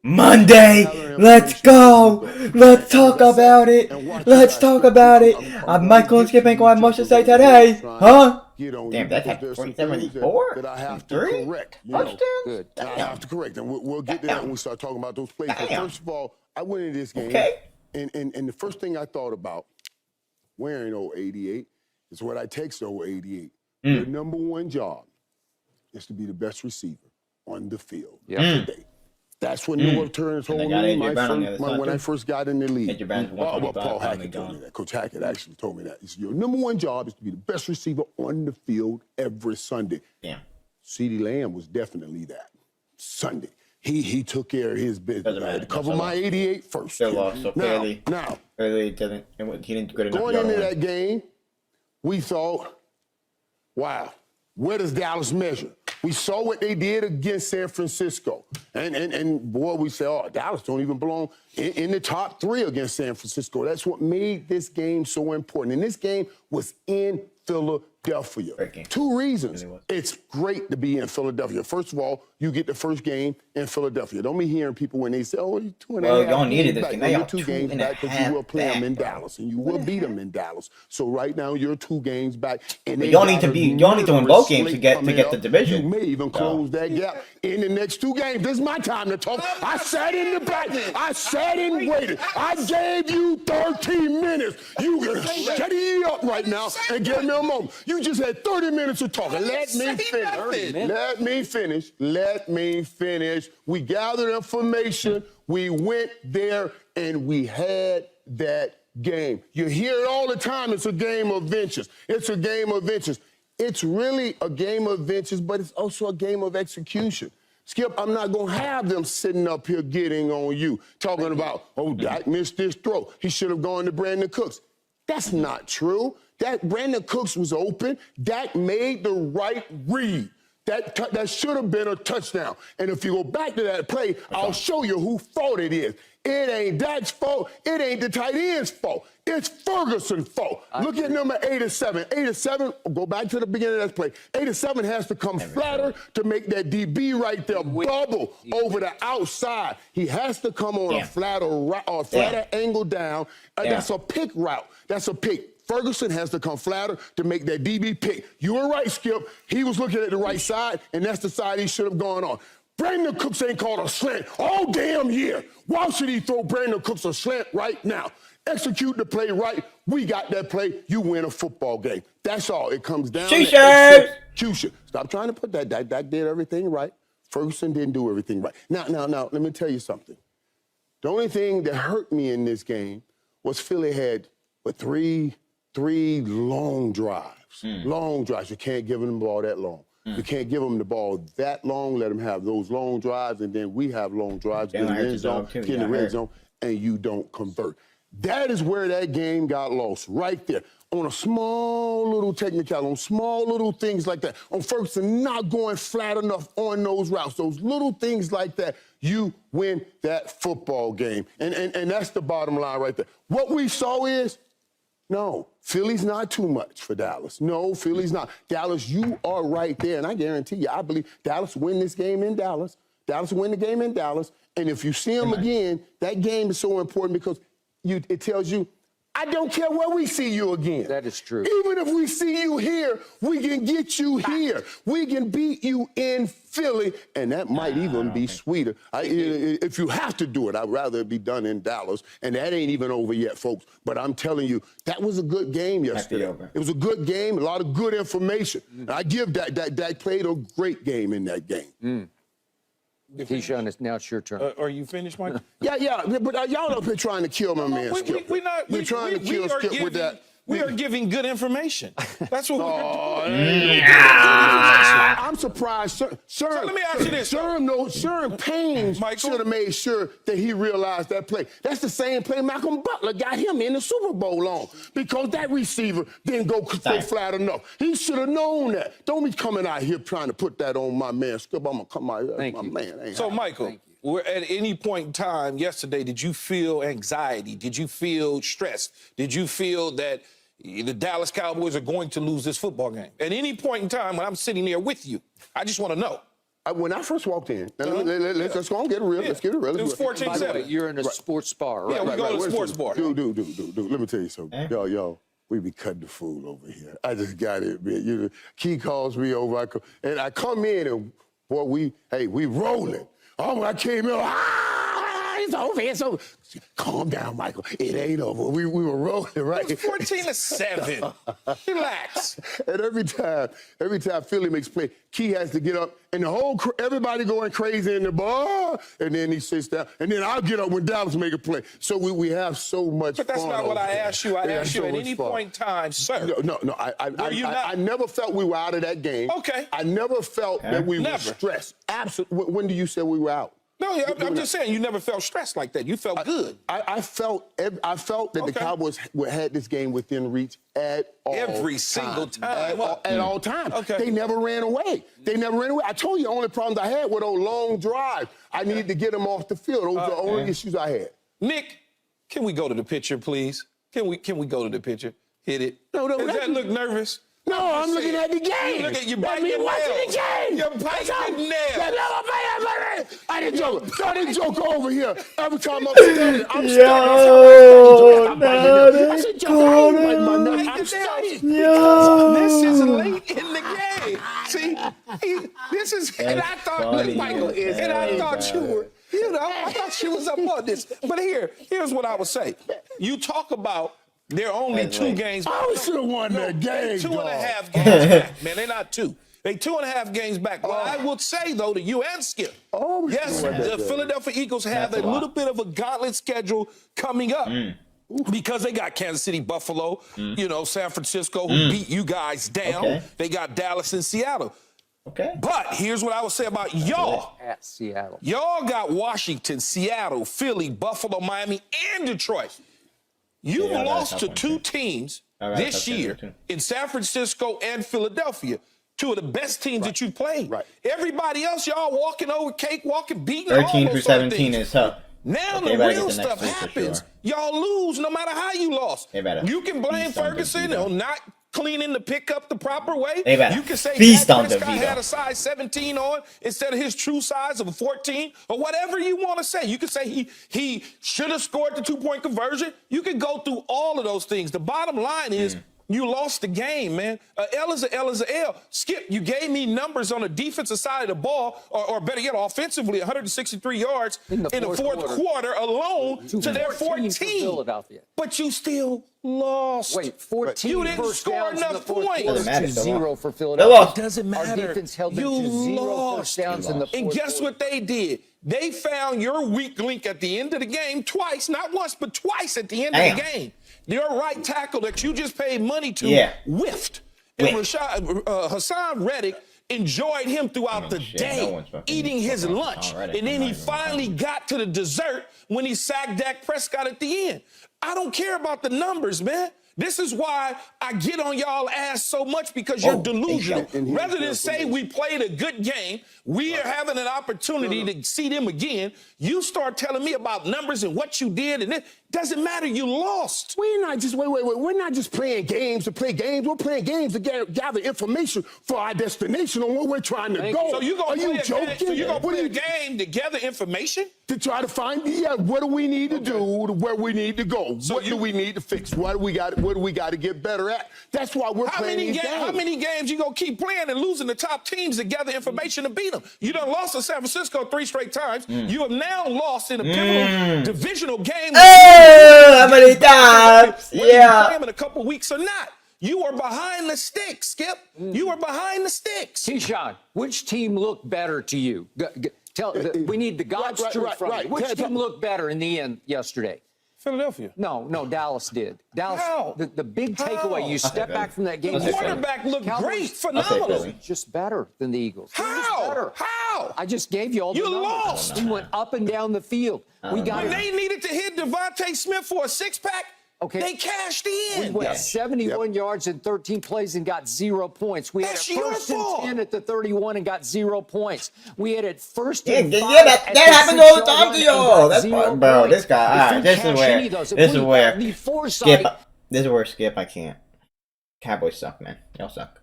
Monday, let's go. Let's talk about it. Let's talk about it. Michael and Skip ain't gonna have much to say today, huh? Damn, that had 474 that I have to three correct. touchdowns. Good. I have to correct, and we'll get to that when we start talking about those plays. But first of all, I went into this game, and the first thing I thought about wearing old 88 is what I text old 88. Your number one job is to be the best receiver on the field today. That's what North Turner told me when I first got in the league. Paul Hackett told me that. Coach Hackett actually told me that. He said, your number one job is to be the best receiver on the field every Sunday. Yeah. CeeDee Lamb was definitely that. Sunday. He took care of his business. I had to cover my 88 first. Now, he didn't good enough. Going into that game, we thought, wow, where does Dallas measure? We saw what they did against San Francisco. And boy, we said, oh, Dallas don't even belong in the top three against San Francisco. That's what made this game so important. And this game was in Philadelphia. Two reasons. It's great to be in Philadelphia. First of all, you get the first game in Philadelphia. Don't be hearing people when they say, oh, you're 2.5 games y'all needed this back. game. You're 2 games back because you will play them in Dallas, and you will beat them in Dallas. So right now, you're 2 games back. And y'all need to win both games to get the division. You may even close that gap in the next 2 games. This is my time to talk. I sat in the back. I sat and waited. I gave you 13 minutes. You can shut it up right now and give me a moment. You just had 30 minutes of talking. Let me finish. Let me finish. Let me finish. We gathered information. We went there, and we had that game. You hear it all the time. It's a game of ventures. It's a game of ventures. It's really a game of ventures, but it's also a game of execution. Skip, I'm not going to have them sitting up here getting on you, talking about, oh, Dak missed this throw. He should have gone to Brandon Cooks. That's not true. Brandon Cooks was open. Dak made the right read. That should have been a touchdown. And if you go back to that play, I'll show you whose fault it is. It ain't Dak's fault. It ain't the tight end's fault. It's Ferguson's fault. Look at number 87. 87, go back to the beginning of that play. 87 has to come flatter to make that DB right there bubble over the outside. He has to come on a flatter angle down. That's a pick route. That's a pick. Ferguson has to come flatter to make that DB pick. You were right, Skip. He was looking at the right side, and that's the side he should have gone on. Brandon Cooks ain't called a slant all damn year. Why should he throw Brandon Cooks a slant right now? Execute the play right. We got that play. You win a football game. That's all. It comes down to execution. Stop trying to put that. Dak did everything right. Ferguson didn't do everything right. Now, let me tell you something. The only thing that hurt me in this game was Philly had three long drives. Long drives. You can't give them the ball that long. You can't give them the ball that long. Let them have those long drives, and then we have long drives. Get in the red zone, and you don't convert. That is where that game got lost, right there. On a small little technicality, on small little things like that. On Ferguson not going flat enough on those routes. Those little things like that, you win that football game. And that's the bottom line right there. What we saw is, no, Philly's not too much for Dallas. No, Philly's not. Dallas, you are right there. And I guarantee you, I believe Dallas win this game in Dallas. Dallas win the game in Dallas. And if you see them again, that game is so important because it tells you, I don't care where we see you again. That is true. Even if we see you here, we can get you here. We can beat you in Philly, and that might even be sweeter. If you have to do it, I'd rather it be done in Dallas, and that ain't even over yet, folks. But I'm telling you, that was a good game yesterday. It was a good game, a lot of good information. And I give Dak played a great game in that game. Keyshawn, now it's your turn. Are you finished, Mike? Yeah, but y'all up here trying to kill my man Skip. We're trying to kill Skip with that. We are giving good information. That's what we're doing. I'm surprised, sir. So let me ask you this. Sir Payne should have made sure that he realized that play. That's the same play Malcolm Butler got him in the Super Bowl on because that receiver didn't go flat enough. He should have known that. Don't be coming out here trying to put that on my man Skip. I'm going to come out here. My man. So, Michael, at any point in time yesterday, did you feel anxiety? Did you feel stress? Did you feel that the Dallas Cowboys are going to lose this football game? At any point in time when I'm sitting there with you, I just want to know. when I first walked in, let's go and get it real. Let's get it real. It was 14-7. You're in a sports bar, right? Yeah, we go to the sports bar. Dude. Let me tell you something. Yo. We be cutting the food over here. I just got it, man. Key calls me over, and I come in and boy, we rolling. Oh, I came in, it's over. Calm down, Michael. It ain't over. We were rolling, right? It was 14-7. Relax. And every time Philly makes play, Key has to get up, and everybody going crazy in the bar, and then he sits down, and then I'll get up when Dallas make a play. So we have so much fun. But that's not what I asked you. I asked you at any point in time, sir. No. I never felt we were out of that game. Okay. I never felt that we were stressed. Absolutely. When do you say we were out? No, I'm just saying you never felt stressed like that. You felt good. I felt that the Cowboys had this game within reach at all every single time. At all times. Okay. They never ran away. I told you the only problems I had were those long drives. I needed to get them off the field. Those were the only issues I had. Nick, can we go to the picture, please? Can we go to the picture? Hit it. No, Does that look nervous? No, I'm looking at the game. Look at you biting your watching nails. the game. You're biting your nails. I didn't joke. I didn't joke over here. Every time I'm studying, I'm studying. This is late in the game. See, this is, and I thought, look, Michael, and I thought you were, I thought she was up on this. But here's what I would say. You talk about there are only 2 games. I should have won that game. 2.5 games back, man. They're not 2. They 2.5 games back. Well, I will say, though, to you and Skip, yes, the Philadelphia Eagles have a little bit of a gauntlet schedule coming up. Because they got Kansas City, Buffalo, San Francisco, who beat you guys down. Okay. They got Dallas and Seattle. Okay. But here's what I would say about y'all. At Seattle. Y'all got Washington, Seattle, Philly, Buffalo, Miami, and Detroit. You've lost to 2 teams this year in San Francisco and Philadelphia, 2 of the best teams that you played. Right. Everybody else, y'all walking over, cakewalking, beating 13 through 17 is tough. Now the real stuff happens. Y'all lose no matter how you lost. You can blame Ferguson on not cleaning the pickup the proper way. You can say Dak Prescott had a size 17 on instead of his true size of a 14 or whatever you want to say. You can say he should have scored the 2-point conversion. You can go through all of those things. The bottom line is you lost the game, man. L is a L is a L. Skip, you gave me numbers on the defensive side of the ball, or better yet, offensively, 163 yards in the fourth quarter alone to their 14. But you still lost. Wait, 14 you didn't score enough points. Doesn't matter, 0 for Philadelphia. It doesn't matter. Our defense held them to 0 first downs in the fourth And guess quarter. what they did? They found your weak link at the end of the game twice, not once, but twice at the end of the game. Your right tackle that you just paid money to whiffed. And Hassan Reddick enjoyed him throughout the day, eating his lunch. And then he finally got to the dessert when he sacked Dak Prescott at the end. I don't care about the numbers, man. This is why I get on y'all ass so much, because you're delusional. Rather than say we played a good game, we are having an opportunity to see them again, you start telling me about numbers and what you did, and it doesn't matter. You lost. We're not just We're not just playing games to play games. We're playing games to gather information for our destination on where we're trying to go. So you gonna play a game to gather information? To try to find, what do we need to do to where we need to go? So what do we need to fix? What do we got to get better at? That's why we're playing these games. How many games you gonna keep playing and losing the top teams to gather information to beat them? You done lost to San Francisco 3 straight times. You have now lost in a pivotal divisional game. How many times? Whether you play them in a couple weeks or not. You are behind the sticks, Skip. You are behind the sticks. Keyshawn, which team looked better to you? We need the God's truth from you. Which team looked better in the end yesterday? Philadelphia. No, Dallas did. Dallas. How? The big takeaway, you step back from that game. The quarterback looked great, phenomenal. Just better than the Eagles. How? How? I just gave you all the numbers. Lost. We went up and down the field. When they needed to hit Devontae Smith for a 6-pack, they cashed in. We went 71 yards in 13 plays and got 0 points. We had it first and 10 at the 31 and got 0 points. We had it first and 5 that happens all the time to y'all. That's fun, bro. This guy. All right, this is where Skip. I can't. Cowboys suck, man. Y'all suck.